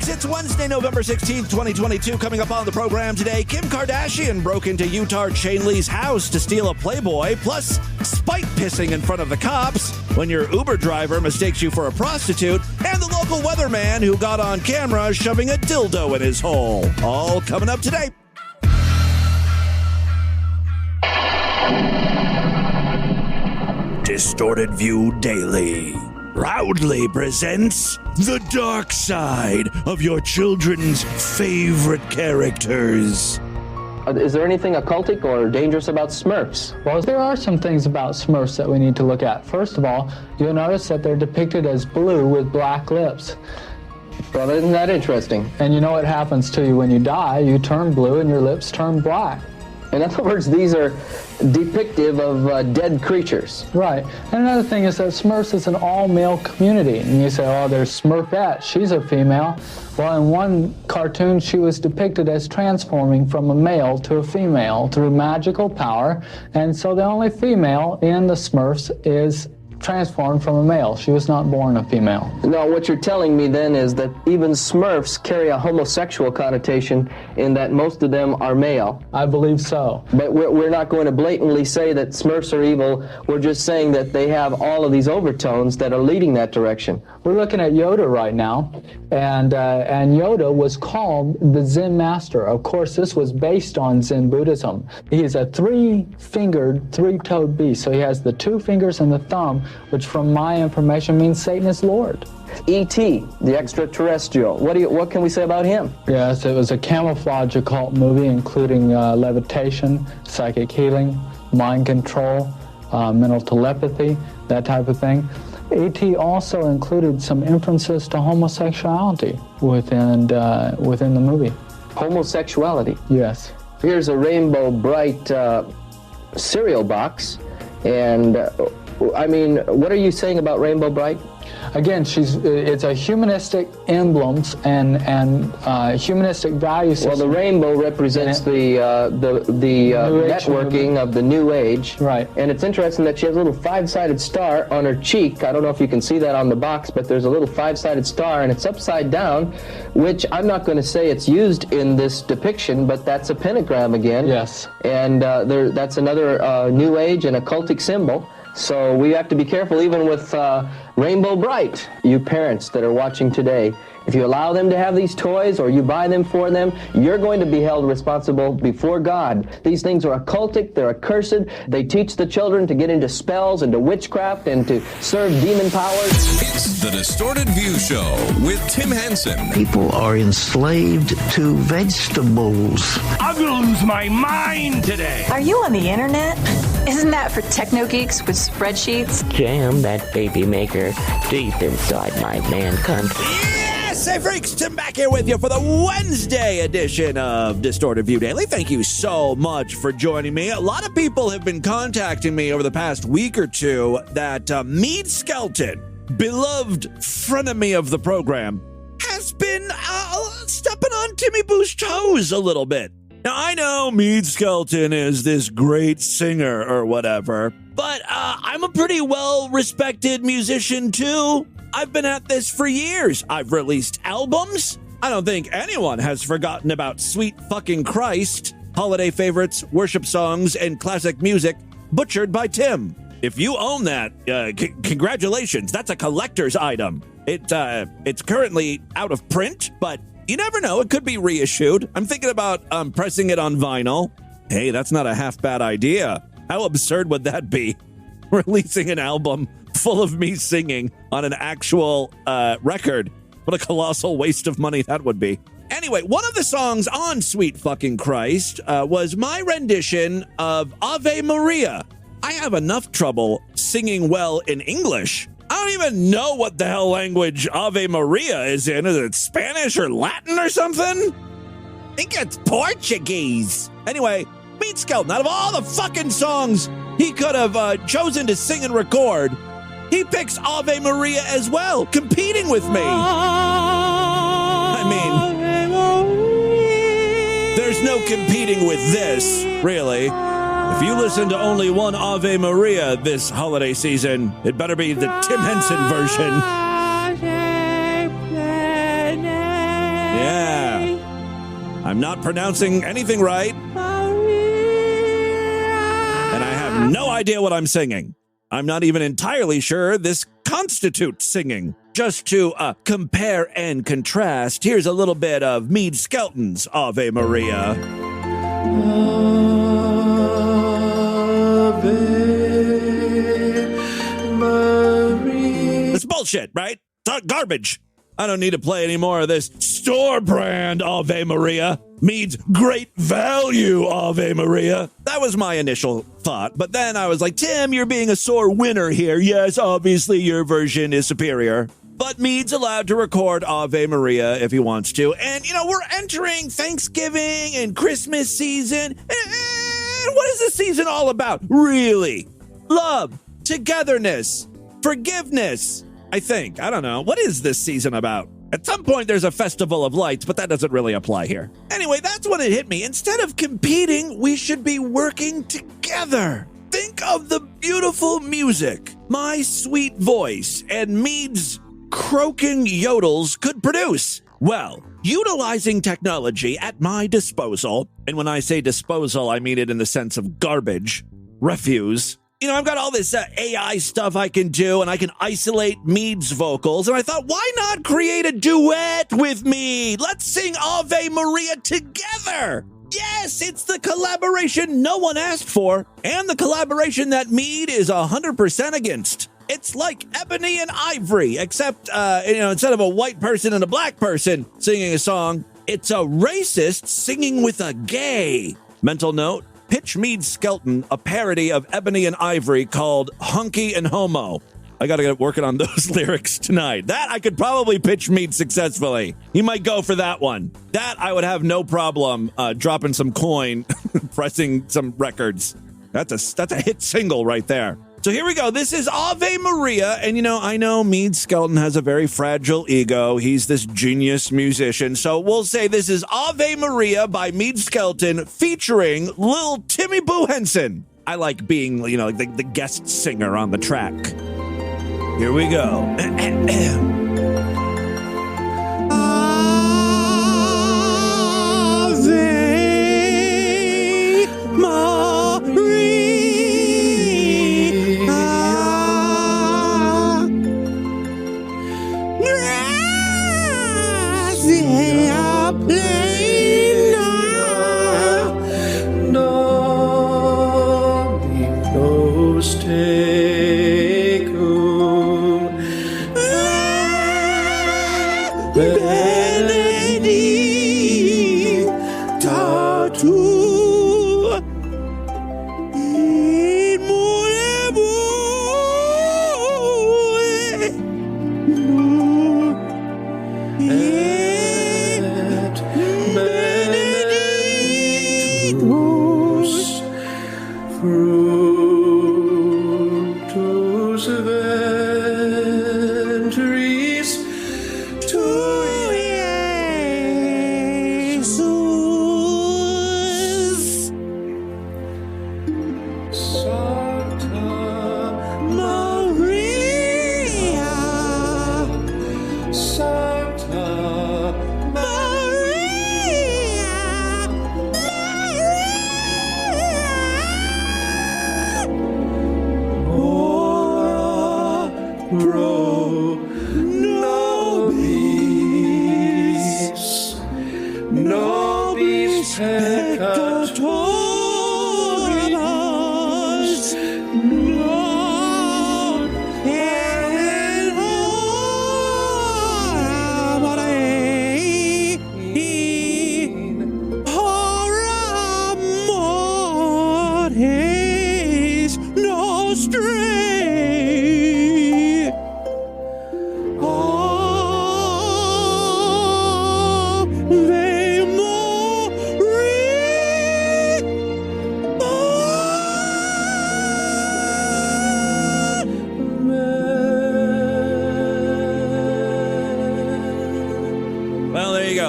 Freaks. It's Wednesday, November 16th, 2022. Coming up on the program today, Kim Kardashian broke into Utah Shane Lee's house to steal a Playboy, plus spite pissing in front of the cops when your Uber driver mistakes you for a prostitute, and the local weatherman who got on camera shoving a dildo in his hole. All coming up today. Distorted View Daily proudly presents the dark side of your children's favorite characters. Is there anything occultic or dangerous about Smurfs? Well, there are some things about Smurfs that we need to look at. First of all, you'll notice that they're depicted as blue with black lips. Well, isn't that interesting? And you know what happens to you when you die? You turn blue and your lips turn black. In other words, these are depictive of dead creatures. Right. And another thing is that Smurfs is an all-male community. And you say, oh, there's Smurfette. She's a female. Well, in one cartoon, she was depicted as transforming from a male to a female through magical power. And so the only female in the Smurfs is transformed from a male. She was not born a female. No, what you're telling me then is that even Smurfs carry a homosexual connotation in that most of them are male. I believe so. But we're not going to blatantly say that Smurfs are evil. We're just saying that they have all of these overtones that are leading that direction. We're looking at Yoda right now, and Yoda was called the Zen Master. Of course, this was based on Zen Buddhism. He's a three-fingered, three-toed beast. So he has the two fingers and the thumb, which from my information means Satan is Lord. E.T., the extraterrestrial. What can we say about him? Yes, it was a camouflage occult movie, including levitation, psychic healing, mind control, mental telepathy, that type of thing. E.T. also included some inferences to homosexuality within the movie. Homosexuality? Yes. Here's a Rainbow Bright cereal box, and I mean, what are you saying about Rainbow Bright? Again, it's a humanistic emblems and humanistic value system. Well, the rainbow represents the networking of the New Age. Right. And it's interesting that she has a little five-sided star on her cheek. I don't know if you can see that on the box, but there's a little five-sided star, and it's upside down, which I'm not going to say it's used in this depiction, but that's a pentagram again. Yes. And that's another New Age and occultic symbol. So we have to be careful even with Rainbow Bright. You parents that are watching today, if you allow them to have these toys or you buy them for them, you're going to be held responsible before God. These things are occultic, they're accursed. They teach the children to get into spells, into witchcraft, and to serve demon powers. It's the Distorted View Show with Tim Henson. People are enslaved to vegetables. I'm gonna lose my mind today. Are you on the internet? Isn't that for techno geeks with spreadsheets? Jam that baby maker deep inside my man cunt. Yes, hey freaks, Tim back here with you for the Wednesday edition of Distorted View Daily. Thank you so much for joining me. A lot of people have been contacting me over the past week or two that Meade Skelton, beloved frenemy of the program, has been stepping on Timmy Boo's toes a little bit. Now, I know Meade Skelton is this great singer or whatever, but I'm a pretty well-respected musician, too. I've been at this for years. I've released albums. I don't think anyone has forgotten about Sweet Fucking Christ, holiday favorites, worship songs, and classic music butchered by Tim. If you own that, congratulations. That's a collector's item. It's currently out of print, but you never know. It could be reissued. I'm thinking about pressing it on vinyl. Hey, that's not a half bad idea. How absurd would that be? Releasing an album full of me singing on an actual record. What a colossal waste of money that would be. Anyway, one of the songs on Sweet Fucking Christ was my rendition of Ave Maria. I have enough trouble singing well in English. I don't even know what the hell language Ave Maria is in. Is it Spanish or Latin or something? I think it's Portuguese. Anyway, Meade Skelton, out of all the fucking songs he could have chosen to sing and record, he picks Ave Maria as well, competing with me. I mean, there's no competing with this, really. If you listen to only one Ave Maria this holiday season, it better be the Tim Henson version. I'm not pronouncing anything right. And I have no idea what I'm singing. I'm not even entirely sure this constitutes singing. Just to compare and contrast, here's a little bit of Meade Skelton's Ave Maria. Ave Maria. It's bullshit, right? It's garbage. I don't need to play any more of this store brand Ave Maria. Meade's great value Ave Maria. That was my initial thought. But then I was like, Tim, you're being a sore winner here. Yes, obviously your version is superior. But Meade's allowed to record Ave Maria if he wants to. And, you know, we're entering Thanksgiving and Christmas season. And what is this season all about? Really? Love, togetherness, forgiveness. I think. I don't know. What is this season about? At some point, there's a festival of lights, but that doesn't really apply here. Anyway, that's when it hit me. Instead of competing, we should be working together. Think of the beautiful music my sweet voice and Meade's croaking yodels could produce. Well, utilizing technology at my disposal, and when I say disposal, I mean it in the sense of garbage, refuse. You know, I've got all this AI stuff I can do, and I can isolate Meade's vocals, and I thought, why not create a duet with Meade? Let's sing Ave Maria together! Yes, it's the collaboration no one asked for, and the collaboration that Meade is 100% against. It's like Ebony and Ivory, except, instead of a white person and a black person singing a song, it's a racist singing with a gay. Mental note. Pitch Meade Skelton a parody of Ebony and Ivory called Hunky and Homo. I gotta get working on those lyrics tonight. That I could probably pitch Meade successfully. He might go for that one. That I would have no problem dropping some coin, pressing some records. That's a hit single right there. So here we go. This is Ave Maria. And, I know Meade Skelton has a very fragile ego. He's this genius musician. So we'll say this is Ave Maria by Meade Skelton featuring Lil Timmy Boo Henson. I like being, like the guest singer on the track. Here we go. Ave Maria.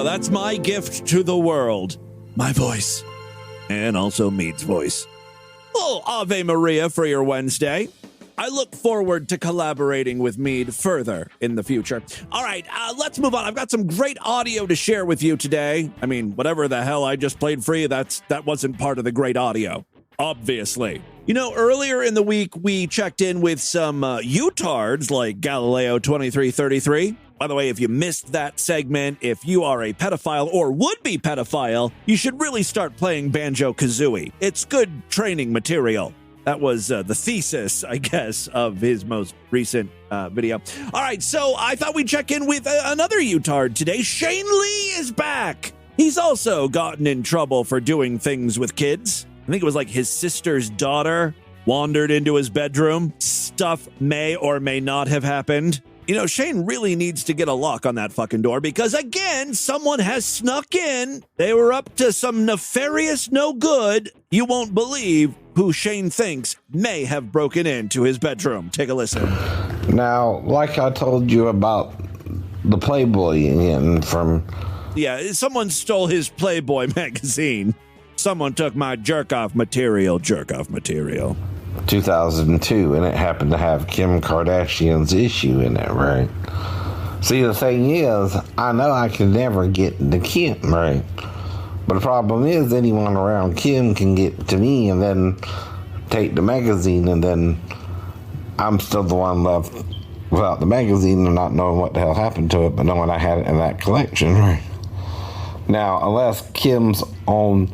That's my gift to the world. My voice. And also Meade's voice. Oh, Ave Maria for your Wednesday. I look forward to collaborating with Meade further in the future. All right, let's move on. I've got some great audio to share with you today. I mean, whatever the hell I just played for you, that wasn't part of the great audio, obviously. You know, earlier in the week, we checked in with some utards like Galileo 2333. By the way, if you missed that segment, if you are a pedophile or would-be pedophile, you should really start playing Banjo-Kazooie. It's good training material. That was the thesis, I guess, of his most recent video. All right, so I thought we'd check in with another utard today. Shane Lee is back. He's also gotten in trouble for doing things with kids. I think it was like his sister's daughter wandered into his bedroom. Stuff may or may not have happened. You know, Shane really needs to get a lock on that fucking door because, again, someone has snuck in. They were up to some nefarious no good. You won't believe who Shane thinks may have broken into his bedroom. Take a listen. Now, like I told you about the Playboy in from... Yeah, someone stole his Playboy magazine. Someone took my jerk-off material. 2002, and it happened to have Kim Kardashian's issue in it, right? See, the thing is, I know I can never get to Kim, right? But the problem is, anyone around Kim can get to me and then take the magazine, and then I'm still the one left without the magazine and not knowing what the hell happened to it, but knowing I had it in that collection, right? Now, unless Kim's own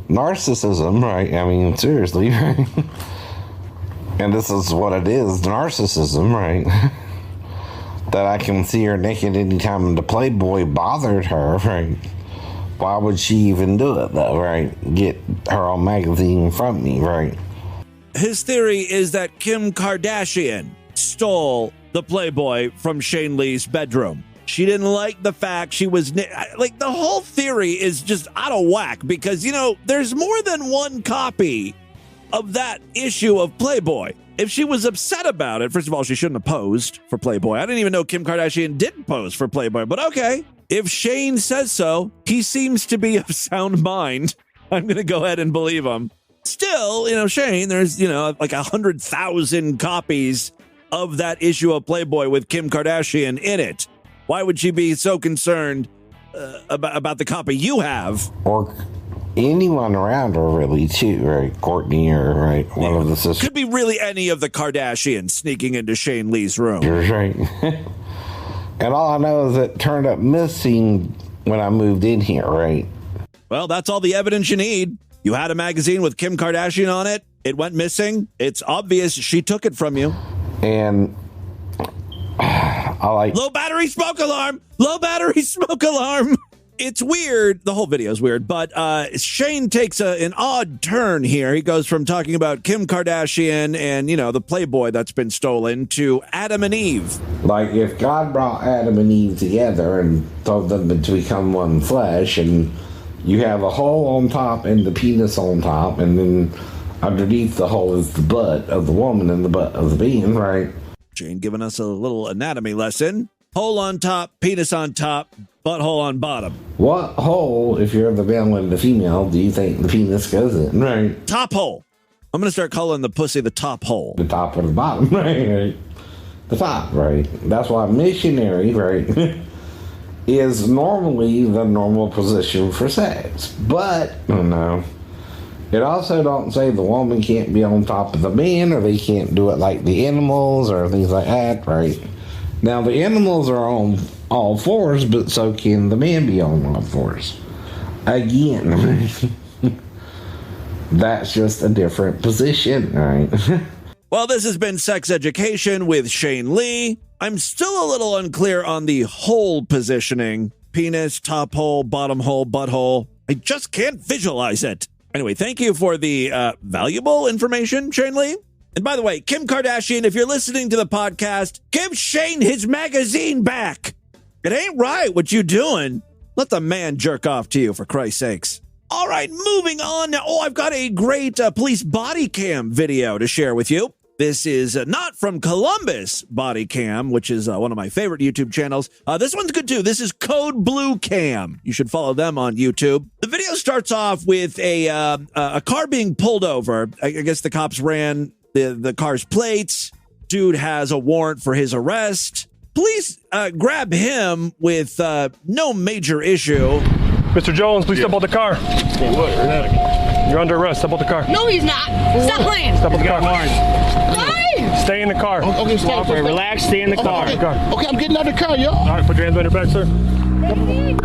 narcissism, right? I mean, seriously, right? And this is what it is, narcissism, right? That I can see her naked anytime the Playboy bothered her, right? Why would she even do it, though, right? Get her own magazine from me, right? His theory is that Kim Kardashian stole the Playboy from Shane Lee's bedroom. She didn't like the fact she was... Like, the whole theory is just out of whack because, you know, there's more than one copy of that issue of Playboy. If she was upset about it, first of all, she shouldn't have posed for Playboy. I didn't even know Kim Kardashian did pose for Playboy, but okay. If Shane says so, he seems to be of sound mind. I'm going to go ahead and believe him. Still, you know, Shane, there's, you know, like 100,000 copies of that issue of Playboy with Kim Kardashian in it. Why would she be so concerned about the copy you have? Or anyone around her, really, too, right? Courtney or, right, one of the sisters. Could be really any of the Kardashians sneaking into Shane Lee's room. Right. And all I know is it turned up missing when I moved in here, right? Well, that's all the evidence you need. You had a magazine with Kim Kardashian on it. It went missing. It's obvious she took it from you. And I like... Low battery smoke alarm! Low battery smoke alarm! It's weird. The whole video is weird, but Shane takes an odd turn here. He goes from talking about Kim Kardashian and, you know, the Playboy that's been stolen to Adam and Eve. Like, if God brought Adam and Eve together and told them to become one flesh, and you have a hole on top and the penis on top, and then underneath the hole is the butt of the woman and the butt of the being, right? Shane giving us a little anatomy lesson. Hole on top, penis on top, butthole on bottom. What hole, if you're the male and the female, do you think the penis goes in, right? Top hole. I'm going to start calling the pussy the top hole. The top or the bottom, right? The top, right? That's why missionary, right, is normally the normal position for sex. But, no. It also don't say the woman can't be on top of the man, or they can't do it like the animals, or things like that, right? Now, the animals are on all fours, but so can the man be on all fours. Again, that's just a different position, right? Well, this has been Sex Education with Shane Lee. I'm still a little unclear on the hole positioning. Penis, top hole, bottom hole, butthole. I just can't visualize it. Anyway, thank you for the valuable information, Shane Lee. And by the way, Kim Kardashian, if you're listening to the podcast, give Shane his magazine back. It ain't right what you doing. Let the man jerk off to you, for Christ's sakes. All right, moving on now. Oh, I've got a great police body cam video to share with you. This is not from Columbus Body Cam, which is one of my favorite YouTube channels. This one's good, too. This is Code Blue Cam. You should follow them on YouTube. The video starts off with a car being pulled over. I guess the cops ran the car's plates. Dude has a warrant for his arrest. Police grab him with no major issue. Mr. Jones, please step out the car. You're under arrest. Step out the car. No, he's not. Stop playing. Step out the car. Why? Stay in the car. Okay, stay. Relax. Stay in the car. Okay, I'm getting out of the car, yo. All right, put your hands behind your back, sir.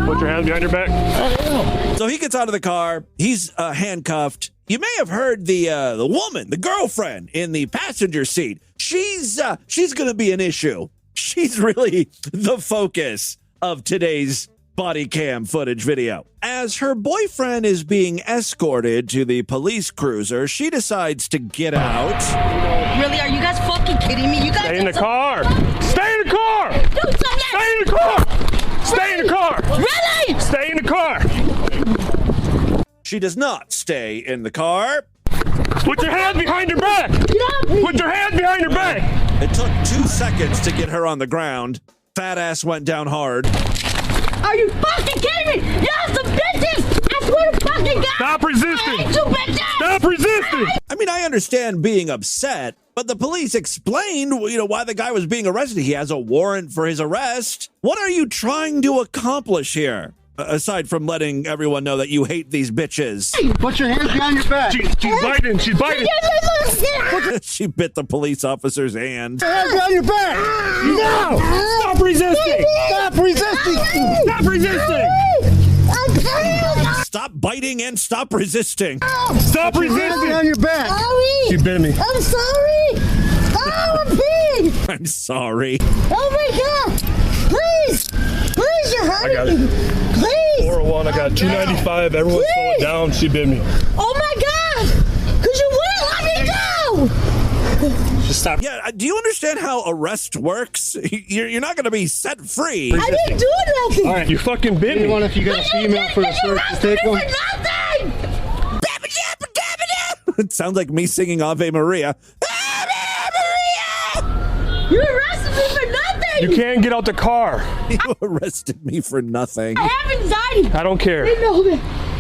Put your hands behind your back. So he gets out of the car. He's handcuffed. You may have heard the woman, the girlfriend in the passenger seat. She's going to be an issue. She's really the focus of today's body cam footage video. As her boyfriend is being escorted to the police cruiser, she decides to get out. Really? Are you guys fucking kidding me? You guys Stay in the car. Stay in the car. Do something. Stay in the car. Stay in the car. Really? Stay in the car. She does not stay in the car. Put your hands behind your back. Put your hands behind your back. It took 2 seconds to get her on the ground. Fat ass went down hard. Are you fucking kidding me? Y'all some bitches! I swear to fucking God! Stop resisting! I hate you bitches! Stop resisting! I mean, I understand being upset, but the police explained, why the guy was being arrested. He has a warrant for his arrest. What are you trying to accomplish here? Aside from letting everyone know that you hate these bitches. Put your hands behind your back. She's biting. She's biting. She bit the police officer's hand. Hands behind your back. No! Stop resisting! Stop resisting. Stop resisting! Stop biting and stop resisting. Stop Hands resisting! behind your back. Sorry! She bit me. I'm sorry! Oh, I'm big! I'm sorry. Oh my God! Please! Please, you're I got hurting it. me! Please! 401, I got 295. Everyone slow it down. She bit me. Oh my God! Cause you wouldn't let me go! Just stop. Yeah, do you understand how arrest works? You're not going to be set free. I didn't do nothing! All right, you fucking bit me. Anyone, if you got a female for the search, to take one. For nothing! It sounds like me singing Ave Maria. You arrested me for nothing! You can't get out the car. You arrested me for nothing. I have anxiety! I don't care. I know that.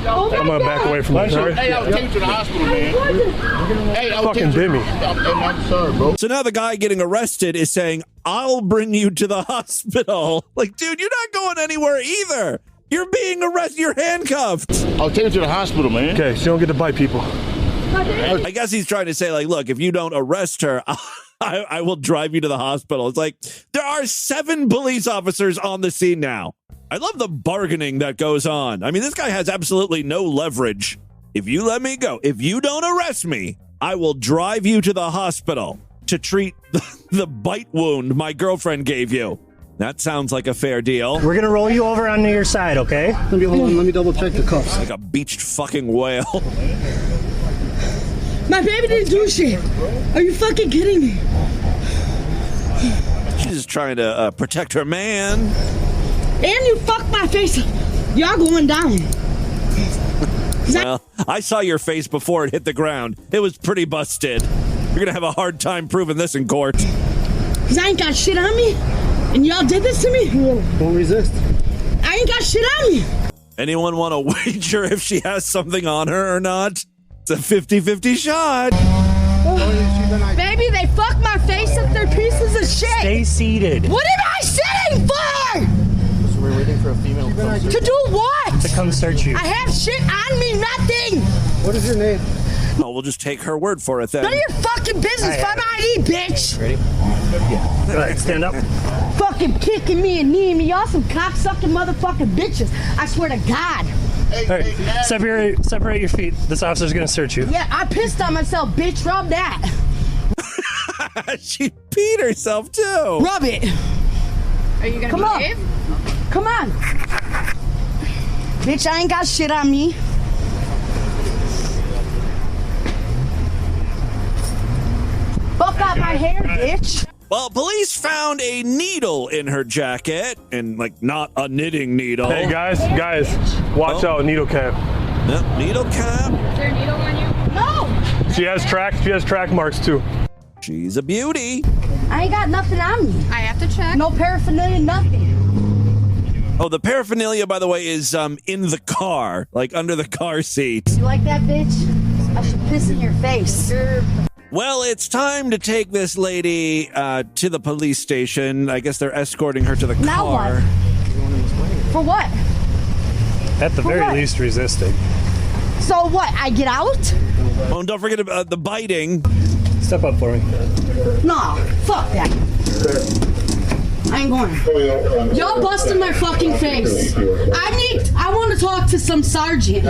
Oh my I'm gonna back God. away from this. All right? Hey, I'll take you to the hospital, man. Hey, I'll Fucking bit me. I'm sorry, bro. So now the guy getting arrested is saying, I'll bring you to the hospital. Like, dude, you're not going anywhere either. You're being arrested. You're handcuffed. I'll take you to the hospital, man. Okay, so you don't get to bite people. I guess he's trying to say, like, look, if you don't arrest her, I will drive you to the hospital. It's like, there are 7 police officers on the scene now. I love the bargaining that goes on. I mean, this guy has absolutely no leverage. If you let me go, if you don't arrest me, I will drive you to the hospital to treat the bite wound my girlfriend gave you. That sounds like a fair deal. We're going to roll you over onto your side, okay? Hold on, let me double check the cuffs. Like a beached fucking whale. My baby didn't do shit. Are you fucking kidding me? She's just trying to protect her man. And you fucked my face up. Y'all going down. Well, I saw your face before it hit the ground. It was pretty busted. You're gonna have a hard time proving this in court. Cause I ain't got shit on me. And y'all did this to me? Don't resist. I ain't got shit on me. Anyone want to wager if she has something on her or not? It's a 50-50 shot. Baby, they fucked my face up. They're pieces of shit. Stay seated. What am I sitting for? So we're waiting for a female To do what? To come search you. I have shit on me, nothing. What is your name? Oh, we'll just take her word for it then. None of your fucking business. Find my ID, bitch. Ready? Yeah. Go ahead, stand up. Fucking kicking me and kneeing me. Y'all some cocksucking motherfucking bitches. I swear to God. All right, separate your feet. This officer's gonna search you. Yeah, I pissed on myself, bitch. Rub that. She peed herself too. Rub it. Are you gonna Come behave? on. Come on. Bitch, I ain't got shit on me. Fuck out my hair, bitch. Well, police found a needle in her jacket, and like not a knitting needle. Hey guys, watch out, needle cap. Yep, needle cap. Is there a needle on you? No. She has track marks too. She's a beauty. I ain't got nothing on me. I have to check. No paraphernalia, nothing. Oh, the paraphernalia, by the way, is in the car, like under the car seat. You like that, bitch? I should piss in your face. Well, it's time to take this lady to the police station. I guess they're escorting her to the Now car. what? For what? At the very least, resisting. So what? I get out? Oh, and don't forget about the biting. Step up for me. Nah, fuck that. I ain't going. Y'all busted my fucking face. I want to talk to some sergeant.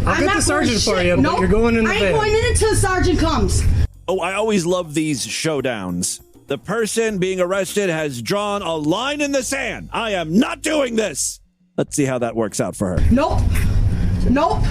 I'll get the sergeant for you, but you're going in the I van. ain't going in until the sergeant comes. Oh, I always love these showdowns. The person being arrested has drawn a line in the sand. I am not doing this. Let's see how that works out for her. Nope. Nope.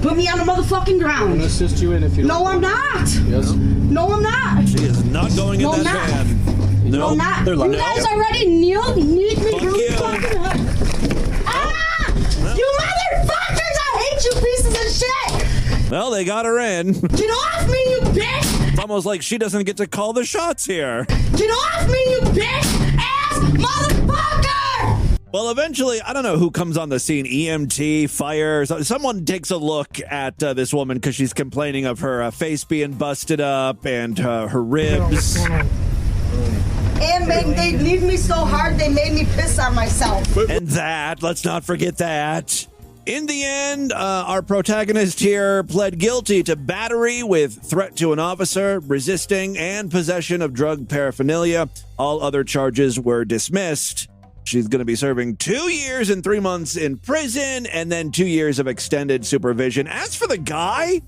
Put me on the motherfucking ground. I'm gonna assist you in if you No, I'm not. Yes. No, I'm not. She is not going in No, I'm that not. van. No, I'm not. You guys already need me through fucking hood. Ah! You motherfuckers! I hate you pieces of shit! Well, they got her in. Get off me, you bitch! It's almost like she doesn't get to call the shots here. Get off me, you bitch! Ass motherfucker! Well, eventually, I don't know who comes on the scene, EMT, fire. Someone takes a look at this woman because she's complaining of her face being busted up and her ribs. And they leave me so hard, they made me piss on myself. And that, let's not forget that. In the end, our protagonist here pled guilty to battery with threat to an officer, resisting, and possession of drug paraphernalia. All other charges were dismissed. She's going to be serving 2 years and 3 months in prison and then 2 years of extended supervision. As for the guy,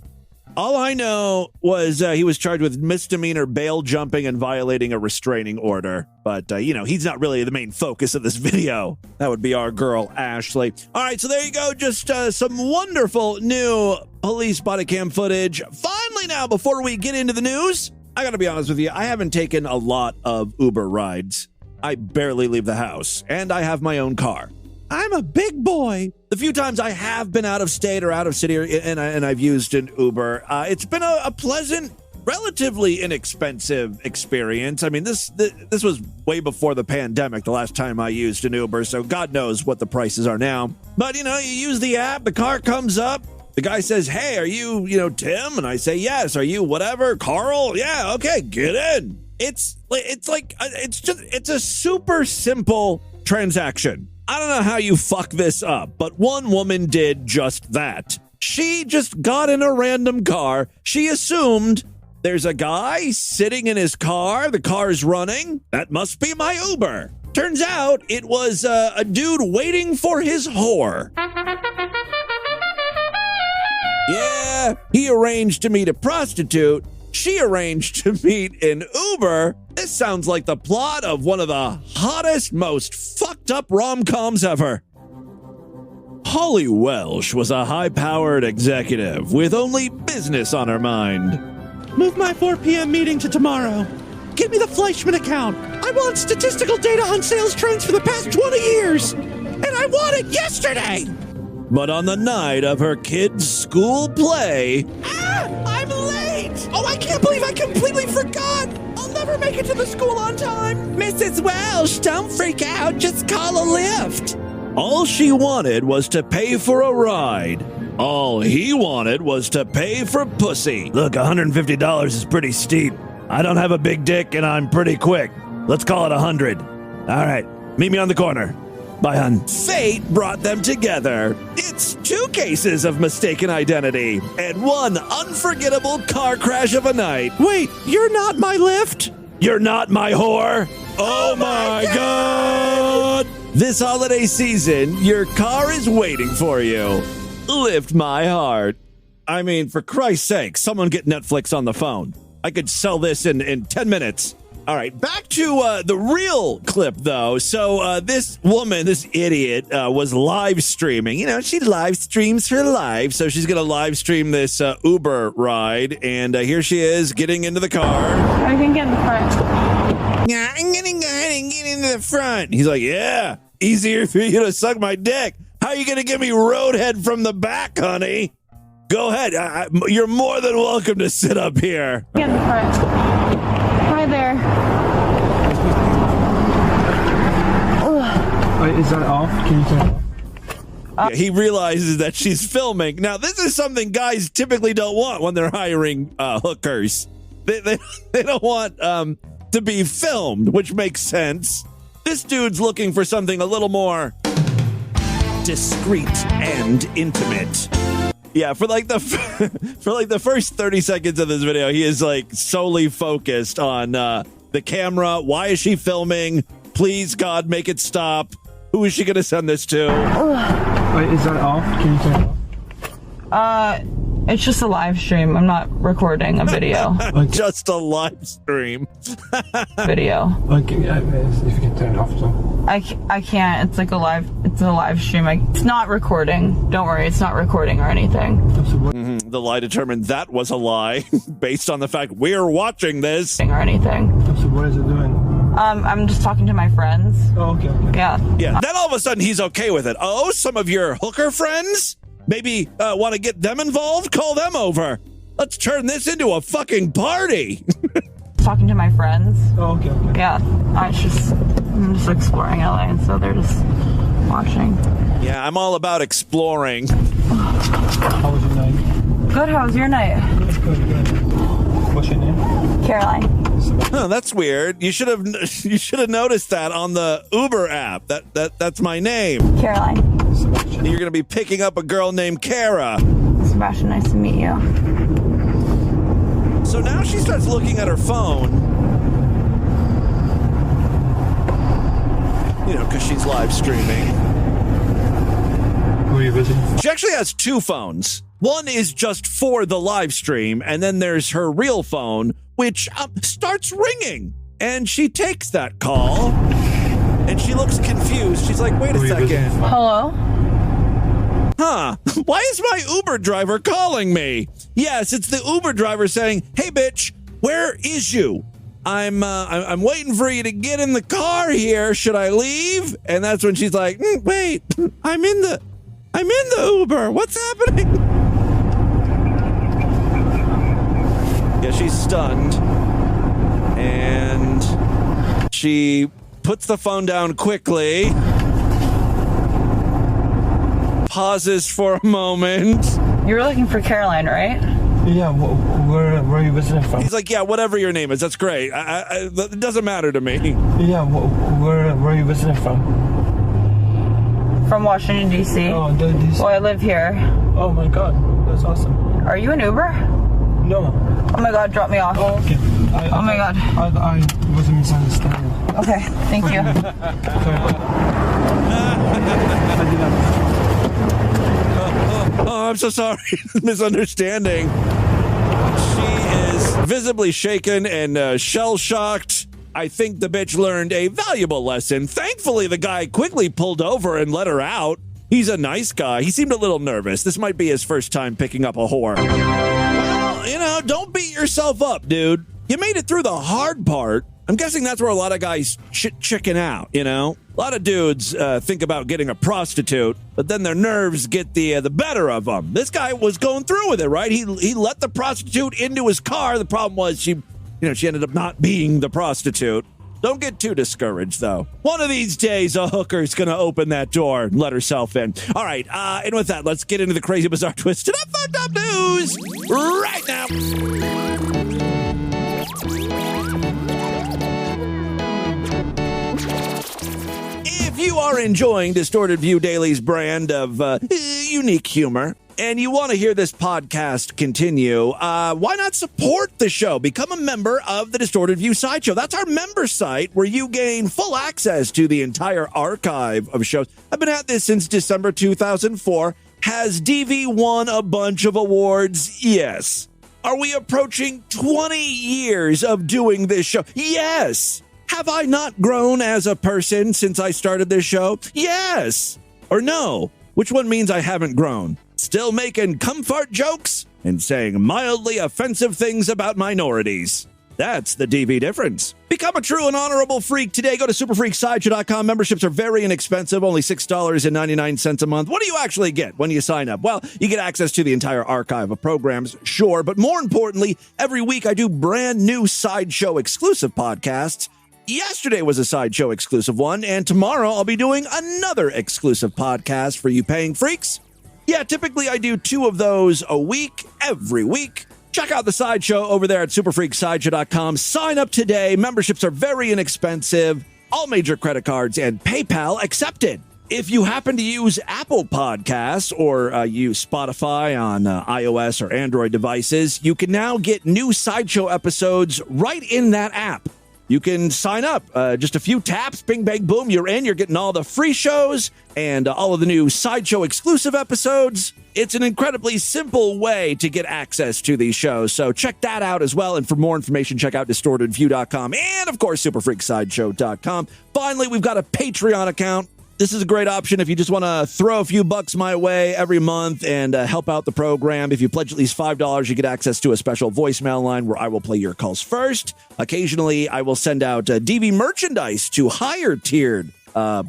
all I know was he was charged with misdemeanor bail jumping and violating a restraining order. But, he's not really the main focus of this video. That would be our girl, Ashley. All right, so there you go. Just some wonderful new police body cam footage. Finally now, before we get into the news, I got to be honest with you. I haven't taken a lot of Uber rides. I barely leave the house, and I have my own car. I'm a big boy. The few times I have been out of state or out of city and I've used an Uber, it's been a pleasant, relatively inexpensive experience. I mean, this was way before the pandemic, the last time I used an Uber, so God knows what the prices are now. But, you use the app, the car comes up, the guy says, hey, are you, Tim? And I say, yes. Are you whatever? Carl? Yeah, okay, get in. It's a super simple transaction. I don't know how you fuck this up, but one woman did just that. She just got in a random car. She assumed there's a guy sitting in his car. The car's running. That must be my Uber. Turns out it was a dude waiting for his whore. Yeah, he arranged to meet a prostitute. She arranged to meet an Uber. This sounds like the plot of one of the hottest, most fucked up rom-coms ever. Holly Welsh was a high-powered executive with only business on her mind. Move my 4 p.m. meeting to tomorrow. Give me the Fleischman account. I want statistical data on sales trends for the past 20 years. And I want it yesterday. But on the night of her kid's school play... I'm late! Oh, I can't believe I completely forgot! I'll never make it to the school on time! Mrs. Welsh, don't freak out. Just call a lift. All she wanted was to pay for a ride. All he wanted was to pay for pussy. Look, $150 is pretty steep. I don't have a big dick and I'm pretty quick. Let's call it 100. All right, meet me on the corner. Bye, hun. Fate brought them together. It's 2 cases of mistaken identity and 1 unforgettable car crash of a night. Wait, you're not my lift? You're not my whore? Oh my God! This holiday season, your car is waiting for you. Lift my heart. I mean, for Christ's sake, someone get Netflix on the phone. I could sell this in 10 minutes. All right, back to the real clip, though. So this woman, this idiot, was live streaming. She live streams her life, so she's going to live stream this Uber ride. And here she is getting into the car. I can get in the front. Yeah, I'm going to go ahead and get into the front. He's like, yeah, easier for you to suck my dick. How are you going to give me roadhead from the back, honey? Go ahead. You're more than welcome to sit up here. Get in the front. Hi there. Wait, is that off? Can you turn it off? Yeah, he realizes that she's filming. Now, this is something guys typically don't want when they're hiring hookers. They don't want to be filmed, which makes sense. This dude's looking for something a little more discreet and intimate. Yeah, for like the first 30 seconds of this video, he is like solely focused on the camera. Why is she filming? Please, God, make it stop. Who is she going to send this to? Wait, is that off? Can you turn it off? It's just a live stream. I'm not recording a video. Just a live stream. Video. Okay, if you can turn it off, so. I can't. It's like a live stream. It's not recording. Don't worry, it's not recording or anything. Mm-hmm. The lie determined that was a lie based on the fact we're watching this. Or anything. So what is it doing? I'm just talking to my friends. Oh, okay. Yeah. Yeah. Then all of a sudden he's okay with it. Oh, some of your hooker friends? Maybe want to get them involved? Call them over. Let's turn this into a fucking party. Talking to my friends. Oh, okay. Yeah. I'm just exploring LA, and so they're just watching. Yeah, I'm all about exploring. How was your night? Good. How was your night? Good. What's your name? Caroline. Oh, that's weird. You should have noticed that on the Uber app. That's my name. Caroline. You're going to be picking up a girl named Kara. Sebastian, nice to meet you. So now she starts looking at her phone. You know, because she's live streaming. Who are you visiting? She actually has two phones. One is just for the live stream, and then there's her real phone, which starts ringing. And she takes that call, and she looks confused. She's like, wait a second. Hello? Huh, why is my Uber driver calling me? Yes, it's the Uber driver saying, hey, bitch, where is you? I'm waiting for you to get in the car here. Should I leave? And that's when she's like, wait, I'm in the Uber. What's happening? Yeah, she's stunned. And she puts the phone down quickly. Pauses for a moment. You were looking for Caroline, right? Yeah, where are you visiting from? He's like, yeah, whatever your name is, that's great. It doesn't matter to me. Yeah, where are you visiting from? From Washington, D.C. Oh, D.C. Well, I live here. Oh my God, that's awesome. Are you an Uber? No. Oh my God, drop me off. Oh, okay. Oh my God. I was misunderstanding. Okay, thank you. Oh, I'm so sorry. Misunderstanding. She is visibly shaken and shell-shocked. I think the bitch learned a valuable lesson. Thankfully, the guy quickly pulled over and let her out. He's a nice guy. He seemed a little nervous. This might be his first time picking up a whore. Well, you know, don't beat yourself up, dude. You made it through the hard part. I'm guessing that's where a lot of guys chicken out, you know? A lot of dudes think about getting a prostitute, but then their nerves get the better of them. This guy was going through with it, right? He let the prostitute into his car. The problem was she ended up not being the prostitute. Don't get too discouraged, though. One of these days, a hooker's going to open that door and let herself in. All right, and with that, let's get into the crazy, bizarre, twisted up, fucked up news right now. If you are enjoying Distorted View Daily's brand of unique humor, and you want to hear this podcast continue, why not support the show? Become a member of the Distorted View Sideshow. That's our member site where you gain full access to the entire archive of shows. I've been at this since December 2004. Has DV won a bunch of awards? Yes. Are we approaching 20 years of doing this show? Yes. Have I not grown as a person since I started this show? Yes. Or no? Which one means I haven't grown? Still making comfort jokes and saying mildly offensive things about minorities. That's the DV difference. Become a true and honorable freak today. Go to superfreaksideshow.com. Memberships are very inexpensive, only $6.99 a month. What do you actually get when you sign up? Well, you get access to the entire archive of programs, sure, but more importantly, every week I do brand new Sideshow exclusive podcasts. Yesterday was a Sideshow exclusive one, and tomorrow I'll be doing another exclusive podcast for you paying freaks. Yeah, typically I do 2 of those a week, every week. Check out the Sideshow over there at superfreaksideshow.com. Sign up today. Memberships are very inexpensive. All major credit cards and PayPal accepted. If you happen to use Apple Podcasts or use Spotify on iOS or Android devices, you can now get new Sideshow episodes right in that app. You can sign up. Just a few taps, bing, bang, boom, you're in. You're getting all the free shows and all of the new Sideshow exclusive episodes. It's an incredibly simple way to get access to these shows. So check that out as well. And for more information, check out distortedview.com and, of course, superfreaksideshow.com. Finally, we've got a Patreon account. This is a great option if you just want to throw a few bucks my way every month and help out the program. If you pledge at least $5, you get access to a special voicemail line where I will play your calls first. Occasionally, I will send out DV merchandise to higher tiered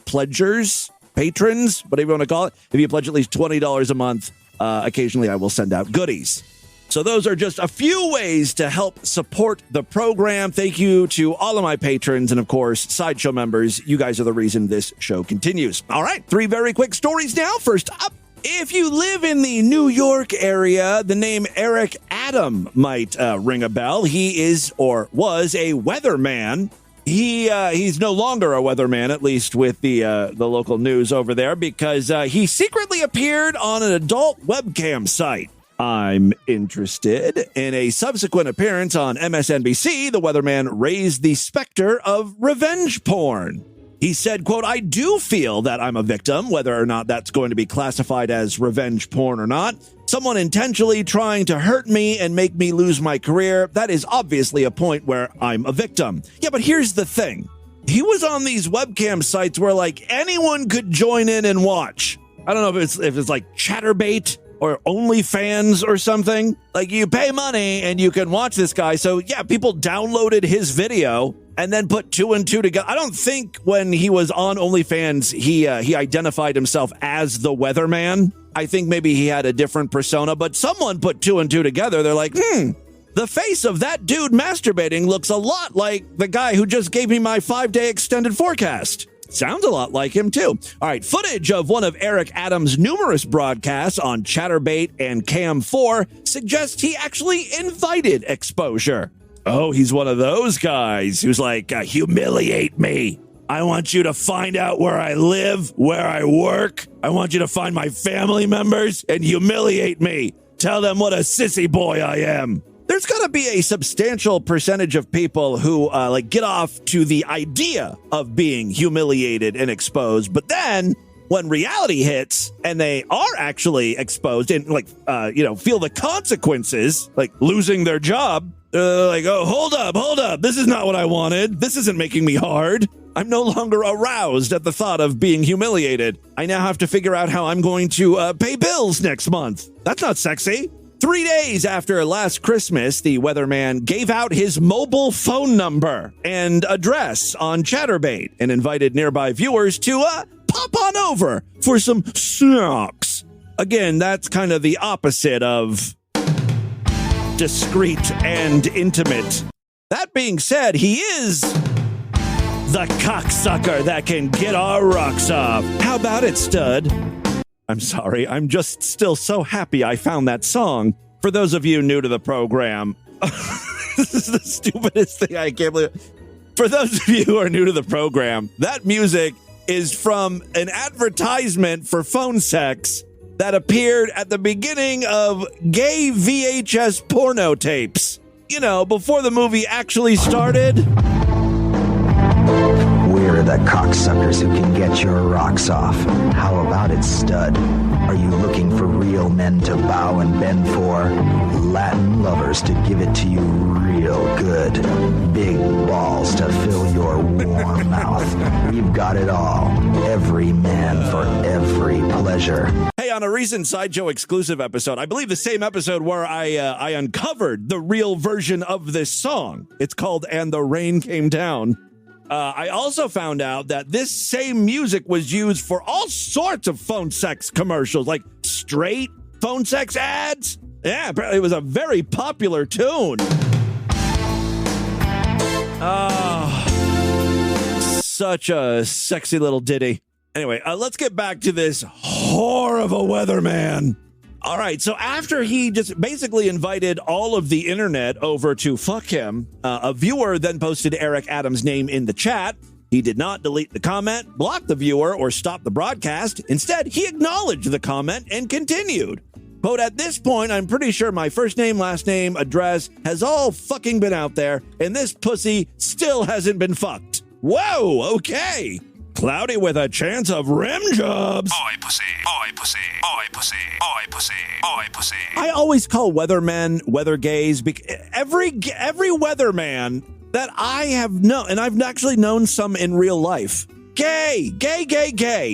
pledgers, patrons, whatever you want to call it. If you pledge at least $20 a month, occasionally I will send out goodies. So those are just a few ways to help support the program. Thank you to all of my patrons and, of course, Sideshow members. You guys are the reason this show continues. All right, 3 very quick stories now. First up, if you live in the New York area, the name Eric Adam might ring a bell. He is or was a weatherman. He's no longer a weatherman, at least with the local news over there, because he secretly appeared on an adult webcam site. I'm interested. In a subsequent appearance on MSNBC, the weatherman raised the specter of revenge porn. He said, quote, "I do feel that I'm a victim, whether or not that's going to be classified as revenge porn or not. Someone intentionally trying to hurt me and make me lose my career, that is obviously a point where I'm a victim." Yeah, but here's the thing. He was on these webcam sites where, like, anyone could join in and watch. I don't know if it's like Chatterbait or OnlyFans or something. Like, you pay money and you can watch this guy. So, yeah, people downloaded his video and then put 2 and 2 together. I don't think when he was on OnlyFans, he identified himself as the weatherman. I think maybe he had a different persona, but someone put 2 and 2 together. They're like, the face of that dude masturbating looks a lot like the guy who just gave me my 5-day extended forecast. Sounds a lot like him, too. All right, footage of one of Eric Adams' numerous broadcasts on Chatterbait and Cam 4 suggests he actually invited exposure. Oh, he's one of those guys who's like, humiliate me. I want you to find out where I live, where I work. I want you to find my family members and humiliate me. Tell them what a sissy boy I am. There's got to be a substantial percentage of people who get off to the idea of being humiliated and exposed. But then when reality hits and they are actually exposed and feel the consequences, like losing their job, they're like, oh, hold up. This is not what I wanted. This isn't making me hard. I'm no longer aroused at the thought of being humiliated. I now have to figure out how I'm going to pay bills next month. That's not sexy. 3 days after last Christmas, the weatherman gave out his mobile phone number and address on Chatterbait and invited nearby viewers to pop on over for some snacks. Again, that's kind of the opposite of discreet and intimate. That being said, he is the cocksucker that can get our rocks off. How about it, stud? I'm sorry, I'm just still so happy I found that song. For those of you new to the program, this is the stupidest thing, I can't believe it. For those of you who are new to the program, that music is from an advertisement for phone sex that appeared at the beginning of gay VHS porno tapes. You know, before the movie actually started. We're the cocksuckers who can get your rocks off. How about it, stud? Are you looking for real men to bow and bend for? Latin lovers to give it to you real good. Big balls to fill your warm mouth. We've got it all. Every man for every pleasure. Hey, on a recent Sideshow exclusive episode, I believe the same episode where I uncovered the real version of this song. It's called And the Rain Came Down. I also found out that this same music was used for all sorts of phone sex commercials, like straight phone sex ads. Yeah, apparently it was a very popular tune. Oh, such a sexy little ditty. Anyway, let's get back to this whore of a weatherman. All right, so after he just basically invited all of the internet over to fuck him, a viewer then posted Eric Adams' name in the chat. He did not delete the comment, block the viewer, or stop the broadcast. Instead, he acknowledged the comment and continued. Quote, at this point, I'm pretty sure my first name, last name, address has all fucking been out there, and this pussy still hasn't been fucked. Whoa, okay. Cloudy with a chance of rim jobs. Oi, pussy. Oi, pussy. Oi, pussy. Oi, pussy. Oi, pussy. I always call weathermen weathergays. Every weatherman that I have known, and I've actually known some in real life, gay,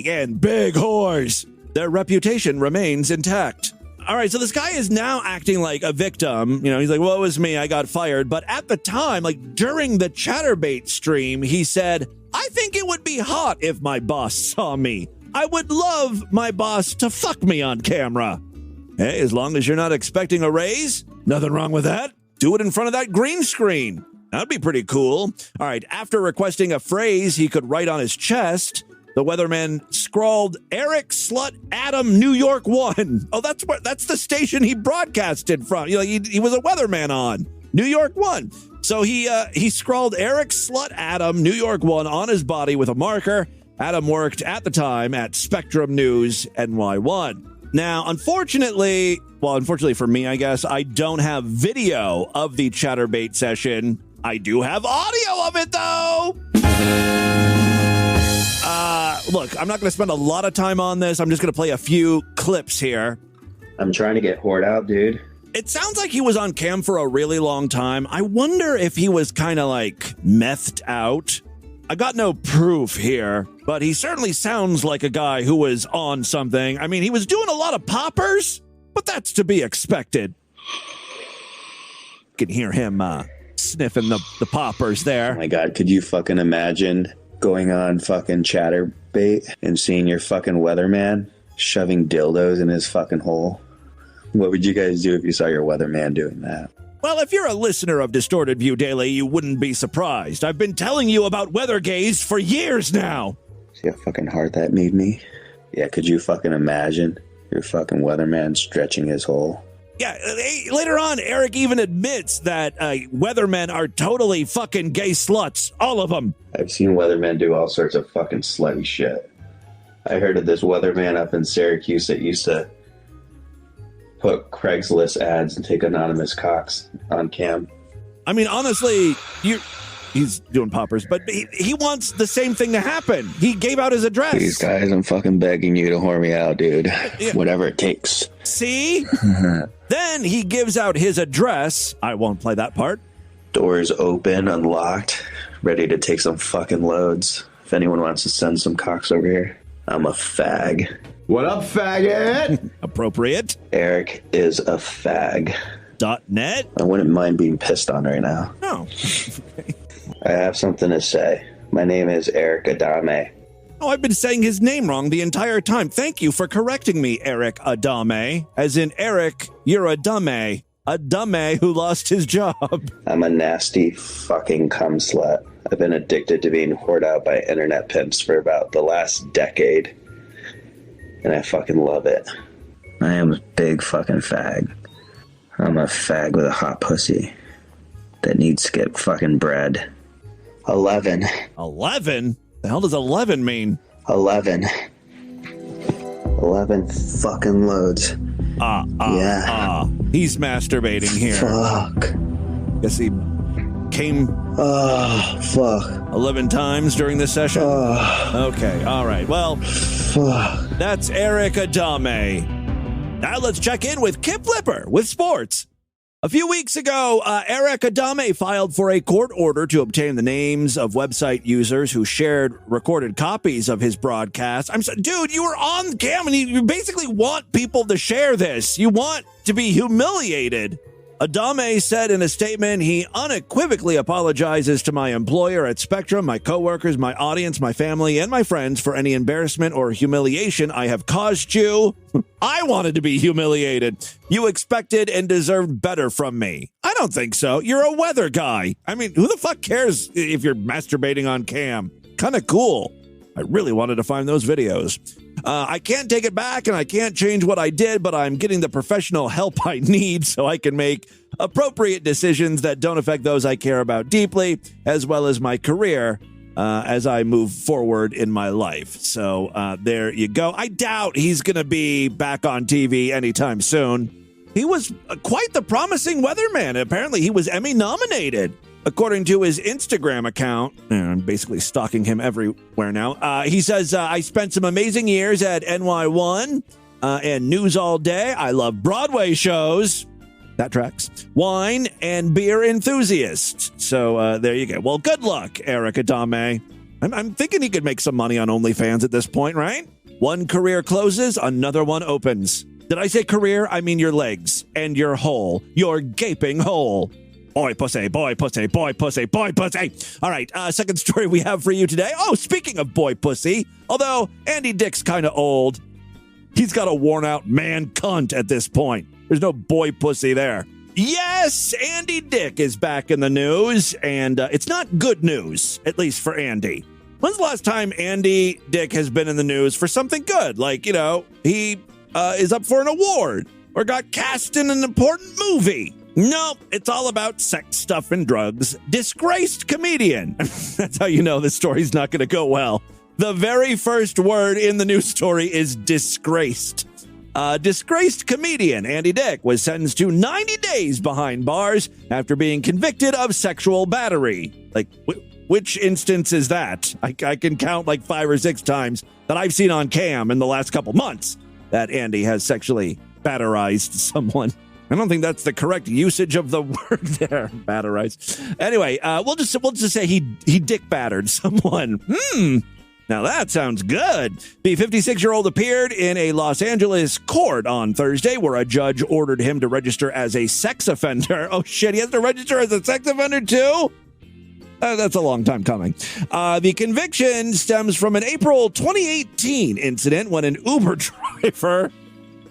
and big whores. Their reputation remains intact. All right, so this guy is now acting like a victim. You know, he's like, woe is me, I got fired. But at the time, like during the Chatterbait stream, he said, I think it would be hot if my boss saw me. I would love my boss to fuck me on camera. Hey, as long as you're not expecting a raise, nothing wrong with that. Do it in front of that green screen. That'd be pretty cool. All right, after requesting a phrase he could write on his chest, the weatherman scrawled Eric Slut Adam New York 1. Oh, that's the station he broadcasted from. You know, he was a weatherman on New York 1. So he scrawled Eric Slut Adam New York 1 on his body with a marker. Adam worked at the time at Spectrum News NY1. Now, unfortunately for me, I guess, I don't have video of the Chatterbait session. I do have audio of it, though. Look, I'm not going to spend a lot of time on this. I'm just going to play a few clips here. I'm trying to get whored out, dude. It sounds like he was on cam for a really long time. I wonder if he was kind of like methed out. I got no proof here, but he certainly sounds like a guy who was on something. I mean, he was doing a lot of poppers, but that's to be expected. You can hear him sniffing the poppers there. Oh my God, could you fucking imagine going on fucking Chatterbait and seeing your fucking weatherman shoving dildos in his fucking hole? What would you guys do if you saw your weatherman doing that? Well, if you're a listener of Distorted View Daily, you wouldn't be surprised. I've been telling you about Weathergays for years now. See how fucking hard that made me? Yeah, could you fucking imagine your fucking weatherman stretching his hole? Yeah, later on, Eric even admits that weathermen are totally fucking gay sluts. All of them. I've seen weathermen do all sorts of fucking slutty shit. I heard of this weatherman up in Syracuse that used to put Craigslist ads and take anonymous cocks on cam. I mean, honestly, he's doing poppers, but he wants the same thing to happen. He gave out his address. These guys, I'm fucking begging you to whore me out, dude. Yeah. Whatever it takes. See? Then he gives out his address. I won't play that part. Doors open, unlocked, ready to take some fucking loads. If anyone wants to send some cocks over here, I'm a fag. What up, faggot? Appropriate. Eric is a fag. .net? I wouldn't mind being pissed on right now. Oh. Okay. I have something to say. My name is Eric Adame. Oh, I've been saying his name wrong the entire time. Thank you for correcting me, Eric Adame. As in, Eric, you're a dummy. A dummy who lost his job. I'm a nasty fucking cum slut. I've been addicted to being whored out by internet pimps for about the last decade. And I fucking love it. I am a big fucking fag. I'm a fag with a hot pussy that needs to get fucking bread. 11. 11? The hell does 11 mean? 11. 11 fucking loads. Yeah. He's masturbating here. Fuck. Guess he came... Oh, fuck. 11 times during this session? Okay, all right. Well, fuck. That's Eric Adame. Now let's check in with Kip Flipper with sports. A few weeks ago, Eric Adame filed for a court order to obtain the names of website users who shared recorded copies of his broadcast. Dude, you were on cam and you basically want people to share this. You want to be humiliated. Adame said in a statement he unequivocally apologizes to my employer at Spectrum, my coworkers, my audience, my family, and my friends for any embarrassment or humiliation I have caused you. I wanted to be humiliated. You expected and deserved better from me. I don't think so. You're a weather guy. I mean, who the fuck cares if you're masturbating on cam? Kind of cool. I really wanted to find those videos. I can't take it back and I can't change what I did, but I'm getting the professional help I need so I can make appropriate decisions that don't affect those I care about deeply, as well as my career as I move forward in my life. So there you go. I doubt he's going to be back on TV anytime soon. He was quite the promising weatherman. Apparently, he was Emmy nominated. According to his Instagram account, I'm basically stalking him everywhere now. He says, I spent some amazing years at NY1 and News All Day. I love Broadway shows. That tracks. Wine and beer enthusiast. So there you go. Well, good luck, Eric Adame. I'm thinking he could make some money on OnlyFans at this point, right? One career closes, another one opens. Did I say career? I mean your legs and your hole, your gaping hole. Boy, pussy, boy, pussy, boy, pussy, boy, pussy. All right, second story we have for you today. Oh, speaking of boy pussy, although Andy Dick's kind of old, he's got a worn-out man cunt at this point. There's no boy pussy there. Yes, Andy Dick is back in the news, and it's not good news, at least for Andy. When's the last time Andy Dick has been in the news for something good? Like, you know, he is up for an award or got cast in an important movie. No, it's all about sex stuff and drugs. Disgraced comedian. That's how you know this story's not going to go well. The very first word in the news story is disgraced. Disgraced comedian Andy Dick was sentenced to 90 days behind bars after being convicted of sexual battery. Like, which instance is that? I can count like 5 or 6 times that I've seen on cam in the last couple months that Andy has sexually batterized someone. I don't think that's the correct usage of the word there, batterized. Anyway, we'll just say he dick battered someone. Now that sounds good. The 56-year-old appeared in a Los Angeles court on Thursday where a judge ordered him to register as a sex offender. Oh shit, he has to register as a sex offender too? That's a long time coming. The conviction stems from an April 2018 incident when an Uber driver,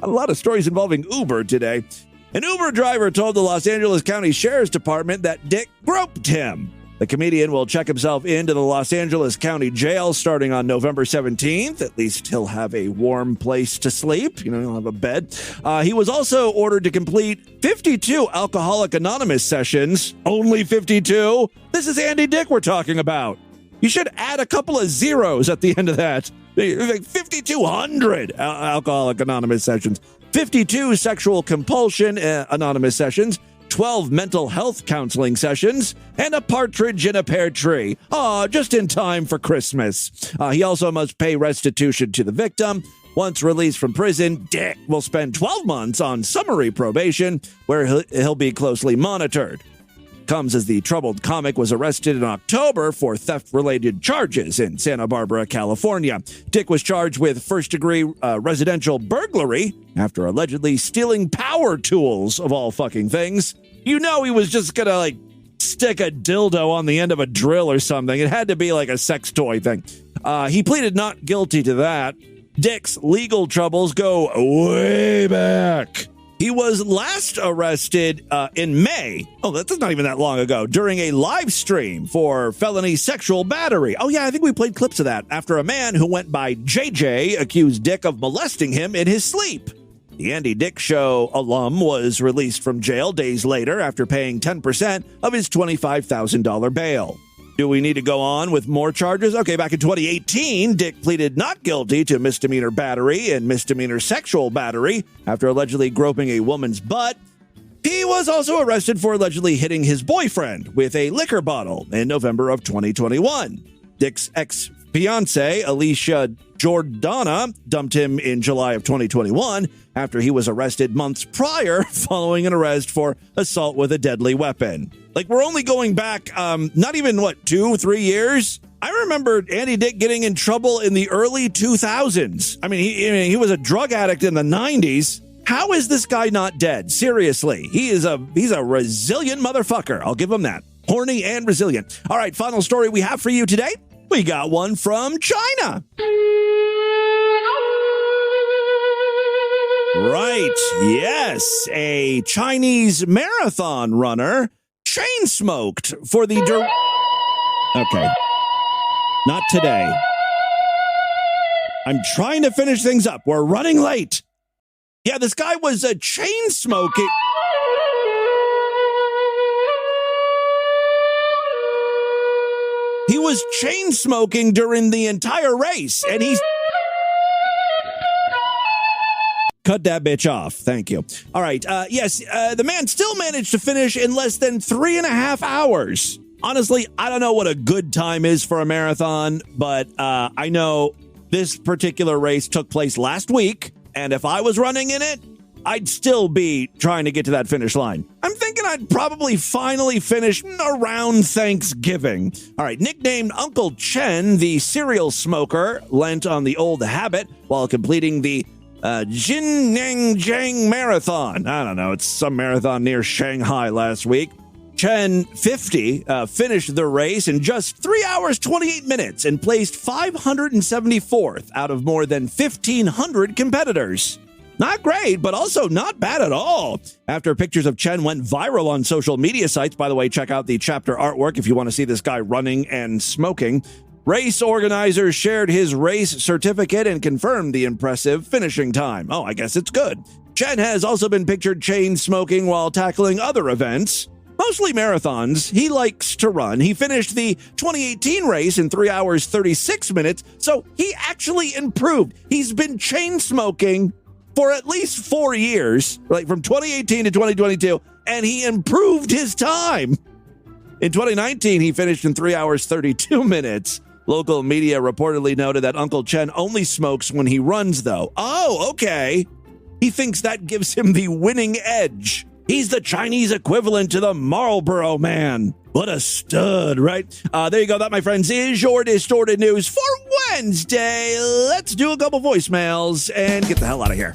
a lot of stories involving Uber today, an Uber driver told the Los Angeles County Sheriff's Department that Dick groped him. The comedian will check himself into the Los Angeles County Jail starting on November 17th. At least he'll have a warm place to sleep. You know, he'll have a bed. He was also ordered to complete 52 Alcoholic Anonymous sessions. Only 52? This is Andy Dick we're talking about. You should add a couple of zeros at the end of that. 5,200 Alcoholic Anonymous sessions. 52 sexual compulsion anonymous sessions, 12 mental health counseling sessions, and a partridge in a pear tree. Just in time for Christmas. He also must pay restitution to the victim. Once released from prison, Dick will spend 12 months on summary probation, where he'll be closely monitored. Comes as the troubled comic was arrested in October for theft-related charges in Santa Barbara, California. Dick was charged with first-degree residential burglary after allegedly stealing power tools, of all fucking things. You know he was just gonna, like, stick a dildo on the end of a drill or something. It had to be like a sex toy thing. He pleaded not guilty to that. Dick's legal troubles go way back. He was last arrested in May. Oh, that's not even that long ago, during a live stream for felony sexual battery. Oh, yeah, I think we played clips of that after a man who went by JJ accused Dick of molesting him in his sleep. The Andy Dick Show alum was released from jail days later after paying 10% of his $25,000 bail. Do we need to go on with more charges? Okay, back in 2018, Dick pleaded not guilty to misdemeanor battery and misdemeanor sexual battery after allegedly groping a woman's butt. He was also arrested for allegedly hitting his boyfriend with a liquor bottle in November of 2021. Dick's ex-fiancée, Alicia Jordana, dumped him in July of 2021 after he was arrested months prior following an arrest for assault with a deadly weapon. Like, we're only going back, not even, 2-3 years? I remember Andy Dick getting in trouble in the early 2000s. I mean, he was a drug addict in the 90s. How is this guy not dead? Seriously, he's a resilient motherfucker. I'll give him that. Horny and resilient. All right, final story we have for you today. We got one from China. Right, yes, a Chinese marathon runner chain smoked for the Okay, not today. I'm trying to finish things up. We're running late. Yeah, this guy was chain smoking. He was chain smoking during the entire race, and he's... Cut that bitch off. Thank you. All right. Yes, the man still managed to finish in less than 3.5 hours. Honestly, I don't know what a good time is for a marathon, but I know this particular race took place last week, and if I was running in it, I'd still be trying to get to that finish line. I'm thinking I'd probably finally finish around Thanksgiving. All right, nicknamed Uncle Chen, the serial smoker, lent on the old habit while completing the Jinnangjiang Marathon. I don't know, it's some marathon near Shanghai last week. Chen, 50, finished the race in just 3 hours, 28 minutes and placed 574th out of more than 1,500 competitors. Not great, but also not bad at all. After pictures of Chen went viral on social media sites, by the way, check out the chapter artwork if you want to see this guy running and smoking. Race organizers shared his race certificate and confirmed the impressive finishing time. Oh, I guess it's good. Chen has also been pictured chain smoking while tackling other events, mostly marathons. He likes to run. He finished the 2018 race in 3 hours, 36 minutes, so he actually improved. He's been chain smoking for at least 4 years, like from 2018 to 2022, and he improved his time. In 2019, he finished in 3 hours, 32 minutes. Local media reportedly noted that Uncle Chen only smokes when he runs, though. Oh, okay. He thinks that gives him the winning edge. He's the Chinese equivalent to the Marlboro Man. What a stud, right? There you go. That, my friends, is your Distorted News for Wednesday. Let's do a couple voicemails and get the hell out of here.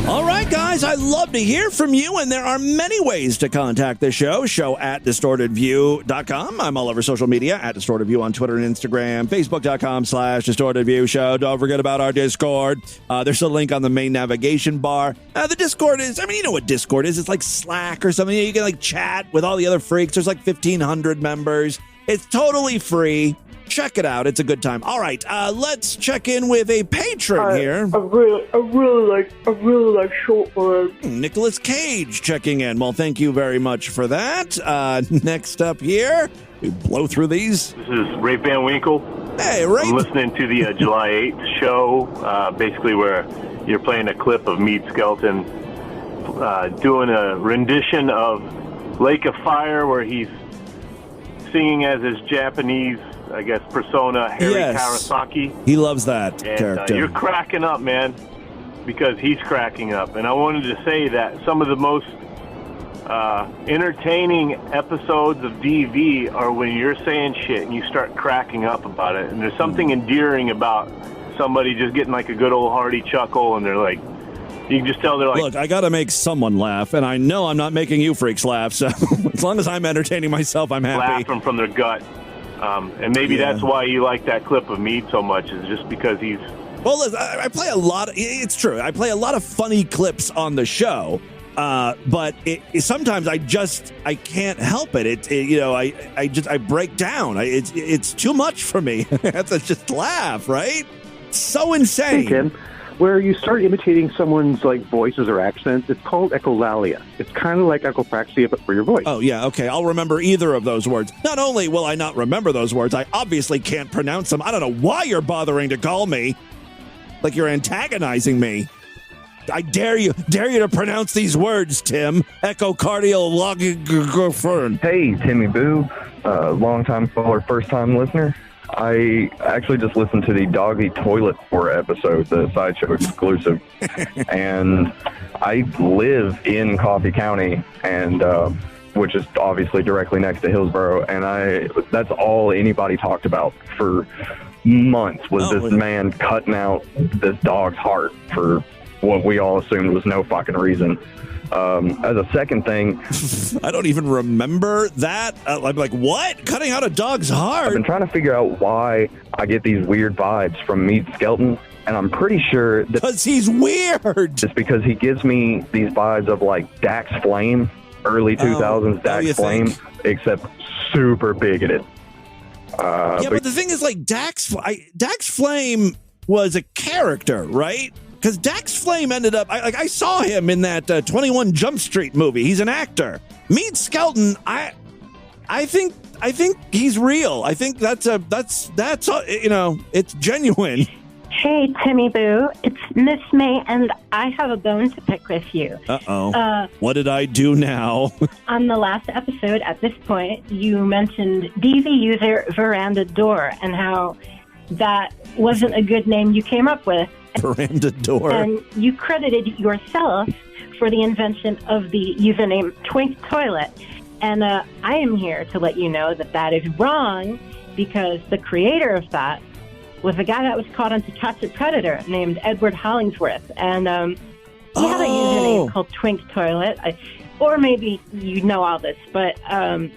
All right, guys, I love to hear from you, and there are many ways to contact the show at distortedview.com. I'm all over social media, at distortedview on Twitter and Instagram, facebook.com/distortedview show. Don't forget about our Discord. There's a link on the main navigation bar. The Discord is, you know what Discord is. It's like Slack or something. You can chat with all the other freaks. There's 1,500 members. It's totally free. Check it out. It's a good time. All right, let's check in with a patron here. I really like short words. Nicolas Cage checking in. Well, thank you very much for that. Next up here, we blow through these. This is Ray Van Winkle. Hey, Ray. I'm listening to the July 8th show, basically where you're playing a clip of Meade Skelton doing a rendition of Lake of Fire, where he's singing as his Japanese, I guess, persona, Harry Karasaki. He loves that character. You're cracking up, man, because he's cracking up. And I wanted to say that some of the most entertaining episodes of DV are when you're saying shit and you start cracking up about it. And there's something endearing about somebody just getting a good old hearty chuckle, and they're like, you can just tell they're like... Look, I got to make someone laugh, and I know I'm not making you freaks laugh, so as long as I'm entertaining myself, I'm happy. Laughing from their gut. And maybe that's why you like that clip of Meade so much, is just because he's... Well, listen, I play a lot... It's true. I play a lot of funny clips on the show, but sometimes I can't help it. I break down. It's too much for me. I have to just laugh, right? It's so insane. Hey, Tim. Where you start imitating someone's voices or accents, it's called echolalia. It's kind of like echopraxia, but for your voice. Oh, yeah, okay. I'll remember either of those words. Not only will I not remember those words, I obviously can't pronounce them. I don't know why you're bothering to call me. Like you're antagonizing me. I dare you to pronounce these words, Tim. Echocardial. Hey, Timmy Boo. Long-time follower, first-time listener. I actually just listened to the Doggy Toilet Tour episode, the Sideshow exclusive, and I live in Coffee County, and which is obviously directly next to Hillsborough, and that's all anybody talked about for months was this man cutting out this dog's heart for what we all assumed was no fucking reason. As a second thing, I don't even remember that. I'm like, what? Cutting out a dog's heart? I've been trying to figure out why I get these weird vibes from Meade Skelton, and I'm pretty sure that because he's weird. It's because he gives me these vibes of Dax Flame, early 2000s Dax Flame, except super bigoted. But the thing is, Dax Flame was a character, right? Because Dax Flame ended up, I saw him in that 21 Jump Street movie. He's an actor. Meade Skelton, I think he's real. I think that's it's genuine. Hey, Timmy Boo, it's Miss May, and I have a bone to pick with you. Uh-oh. What did I do now? On the last episode, at this point, you mentioned DV user Veranda Door and how that wasn't a good name you came up with. Veranda Door. And you credited yourself for the invention of the username Twink Toilet. And I am here to let you know that is wrong, because the creator of that was a guy that was caught on To Catch a Predator named Edward Hollingsworth. And he had a username called Twink Toilet. Or maybe you know all this, but...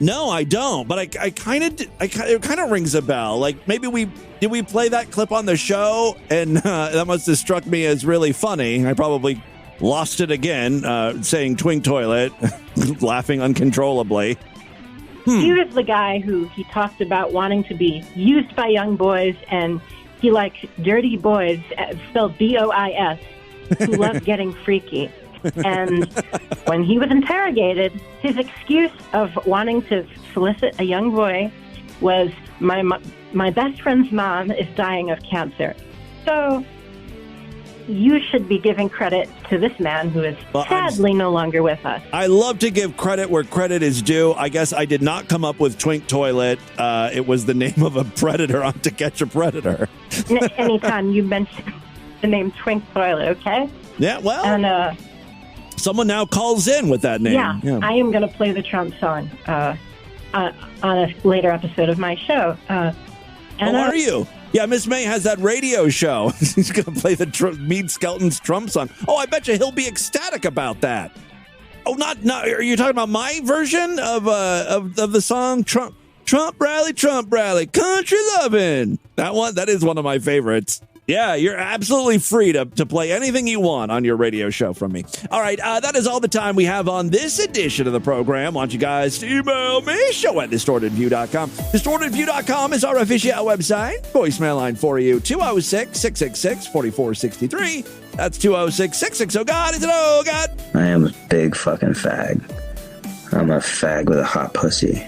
No, I don't, but it kind of rings a bell. Like, maybe did we play that clip on the show? And that must have struck me as really funny. I probably lost it again, saying Twink Toilet, laughing uncontrollably. He was the guy who he talked about wanting to be used by young boys, and he likes dirty boys, spelled B-O-I-S, who love getting freaky. And when he was interrogated, his excuse of wanting to solicit a young boy was, my best friend's mom is dying of cancer. So you should be giving credit to this man who is sadly no longer with us. I love to give credit where credit is due. I guess I did not come up with Twink Toilet. It was the name of a predator on To Catch a Predator. Anytime you mention the name Twink Toilet, okay? Yeah, well, and someone now calls in with that name. Yeah. I am going to play the Trump song on a later episode of my show. Are you? Yeah, Miss May has that radio show. He's going to play the Meade Skelton's Trump song. Oh, I bet you he'll be ecstatic about that. Oh, not. Are you talking about my version of the song Trump Rally, Country Lovin'? That is one of my favorites. Yeah, you're absolutely free to play anything you want on your radio show from me. All right, that is all the time we have on this edition of the program. I want you guys to email me, show@distortedview.com. Distortedview.com is our official website. Voicemail line for you, 206-666-4463. That's 206-660-GOD. Is it oh God? I am a big fucking fag. I'm a fag with a hot pussy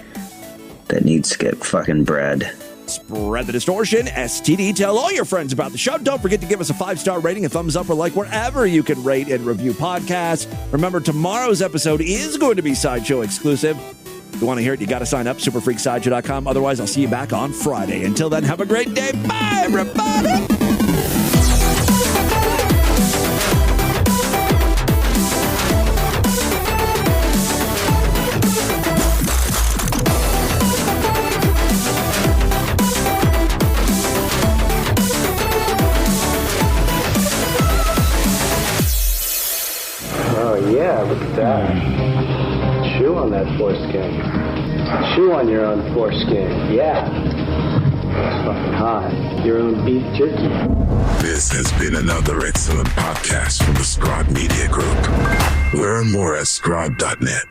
that needs to get fucking bread. Spread the distortion, STD. Tell all your friends about the show. Don't forget to give us a 5-star rating, a thumbs up, or like wherever you can rate and review podcasts. Remember, tomorrow's episode is going to be Sideshow exclusive. If you want to hear it, you got to sign up, superfreaksideshow.com. Otherwise, I'll see you back on Friday. Until then, have a great day. Bye, everybody. Yeah, look at that. Chew on that foreskin. Chew on your own foreskin. Yeah. That's fucking hot. Your own beef jerky. This has been another excellent podcast from the Scribe Media Group. Learn more at scribe.net.